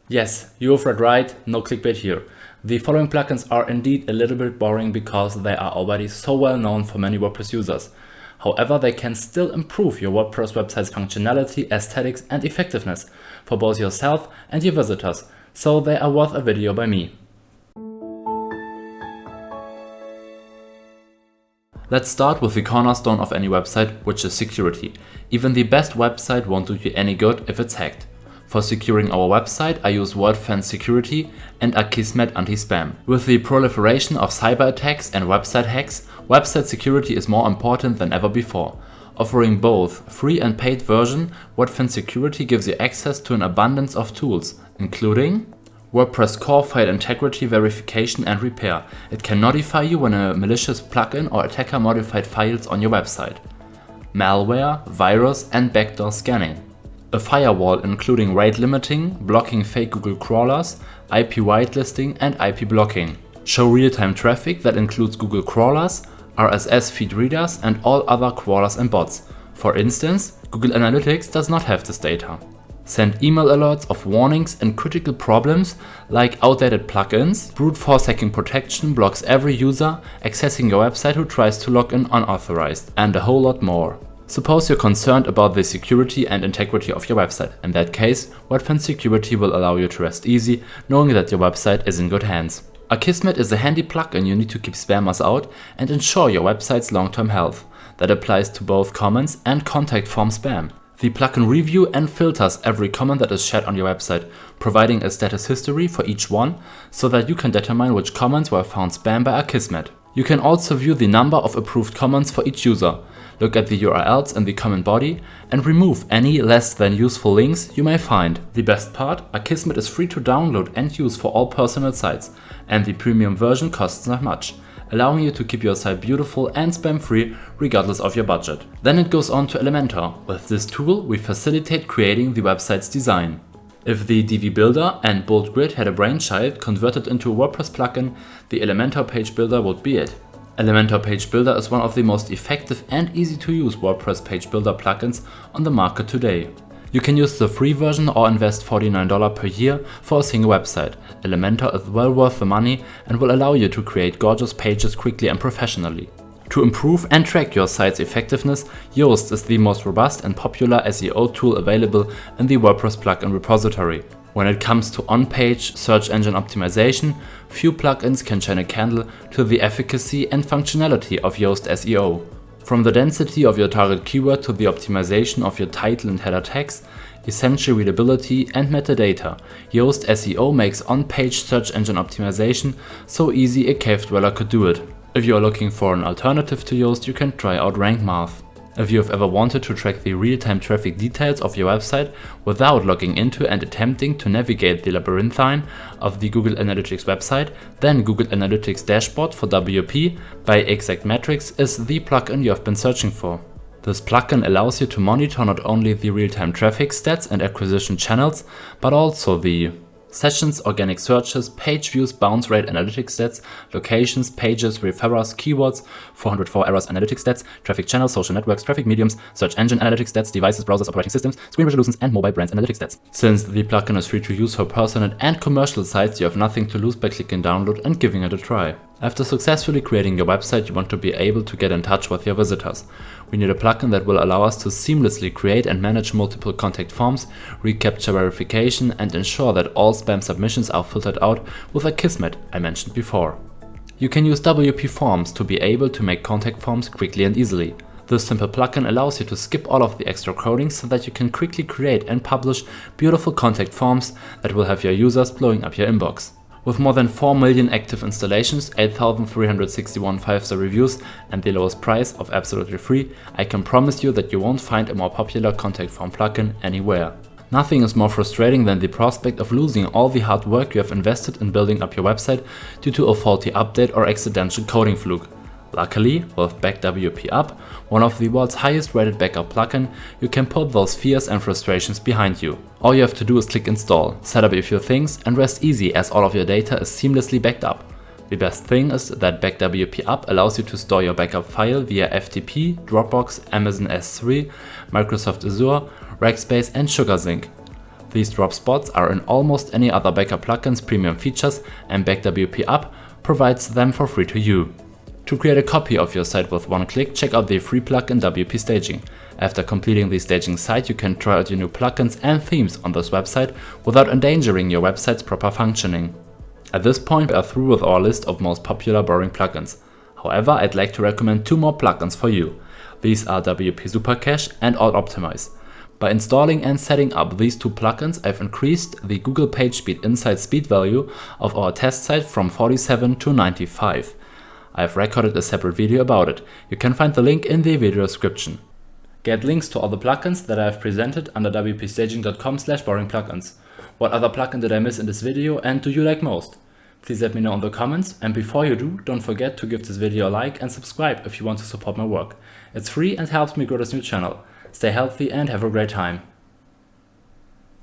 Yes, you've read right, no clickbait here. The following plugins are indeed a little bit boring because they are already so well known for many WordPress users. However, they can still improve your WordPress website's functionality, aesthetics and effectiveness for both yourself and your visitors, so they are worth a video by me. Let's start with the cornerstone of any website, which is security. Even the best website won't do you any good if it's hacked. For securing our website, I use WordFence Security and Akismet AntiSpam. With the proliferation of cyber attacks and website hacks, website security is more important than ever before. Offering both free and paid version, WordFence Security gives you access to an abundance of tools, including WordPress core file integrity verification and repair. It can notify you when a malicious plugin or attacker modified files on your website. Malware, virus and backdoor scanning. A firewall including rate limiting, blocking fake Google crawlers, IP whitelisting and IP blocking. Show real-time traffic that includes Google crawlers, RSS feed readers and all other crawlers and bots. For instance, Google Analytics does not have this data. Send email alerts of warnings and critical problems like outdated plugins. Brute force hacking protection blocks every user accessing your website who tries to log in unauthorized, and a whole lot more. Suppose you're concerned about the security and integrity of your website. In that case, WordFence Security will allow you to rest easy, knowing that your website is in good hands. Akismet is a handy plugin you need to keep spammers out and ensure your website's long-term health. That applies to both comments and contact form spam. The plugin reviews and filters every comment that is shared on your website, providing a status history for each one so that you can determine which comments were found spam by Akismet. You can also view the number of approved comments for each user, look at the URLs in the comment body, and remove any less than useful links you may find. The best part, Akismet is free to download and use for all personal sites, and the premium version costs not much, allowing you to keep your site beautiful and spam-free regardless of your budget. Then it goes on to Elementor. With this tool, we facilitate creating the website's design. If the DV Builder and Bold Grid had a brainchild converted into a WordPress plugin, the Elementor Page Builder would be it. Elementor Page Builder is one of the most effective and easy to use WordPress page builder plugins on the market today. You can use the free version or invest $49 per year for a single website. Elementor is well worth the money and will allow you to create gorgeous pages quickly and professionally. To improve and track your site's effectiveness, Yoast is the most robust and popular SEO tool available in the WordPress plugin repository. When it comes to on-page search engine optimization, few plugins can shine a candle to the efficacy and functionality of Yoast SEO. From the density of your target keyword to the optimization of your title and header text, essential readability and metadata, Yoast SEO makes on-page search engine optimization so easy a cave dweller could do it. If you are looking for an alternative to Yoast, you can try out Rank Math. If you have ever wanted to track the real-time traffic details of your website without logging into and attempting to navigate the labyrinthine of the Google Analytics website, then Google Analytics Dashboard for WP by ExactMetrics is the plugin you have been searching for. This plugin allows you to monitor not only the real-time traffic stats and acquisition channels, but also the sessions, organic searches, page views, bounce rate, analytics stats, locations, pages, referrers, keywords, 404 errors, analytics stats, traffic channels, social networks, traffic mediums, search engine analytics stats, devices, browsers, operating systems, screen resolutions, and mobile brands analytics stats. Since the plugin is free to use for personal and commercial sites, you have nothing to lose by clicking download and giving it a try. After successfully creating your website, you want to be able to get in touch with your visitors. We need a plugin that will allow us to seamlessly create and manage multiple contact forms, reCAPTCHA verification, and ensure that all spam submissions are filtered out with Akismet I mentioned before. You can use WPForms to be able to make contact forms quickly and easily. This simple plugin allows you to skip all of the extra coding so that you can quickly create and publish beautiful contact forms that will have your users blowing up your inbox. With more than 4 million active installations, 8,361 5-star reviews and the lowest price of absolutely free, I can promise you that you won't find a more popular contact form plugin anywhere. Nothing is more frustrating than the prospect of losing all the hard work you have invested in building up your website due to a faulty update or accidental coding fluke. Luckily, with BackWPUp, one of the world's highest rated backup plugin, you can put those fears and frustrations behind you. All you have to do is click install, set up a few things and rest easy as all of your data is seamlessly backed up. The best thing is that BackWPUp allows you to store your backup file via FTP, Dropbox, Amazon S3, Microsoft Azure, Rackspace and SugarSync. These drop spots are in almost any other backup plugin's premium features, and BackWPUp provides them for free to you. To create a copy of your site with one click, check out the free plugin WP Staging. After completing the staging site, you can try out your new plugins and themes on this website without endangering your website's proper functioning. At this point, we are through with our list of most popular boring plugins. However, I'd like to recommend 2 more plugins for you. These are WP Supercache and Autoptimize. By installing and setting up these 2 plugins, I've increased the Google PageSpeed Insight speed value of our test site from 47 to 95. I've recorded a separate video about it. You can find the link in the video description. Get links to all the plugins that I have presented under wpstaging.com/boringplugins. What other plugin did I miss in this video and do you like most? Please let me know in the comments, and before you do, don't forget to give this video a like and subscribe if you want to support my work. It's free and helps me grow this new channel. Stay healthy and have a great time.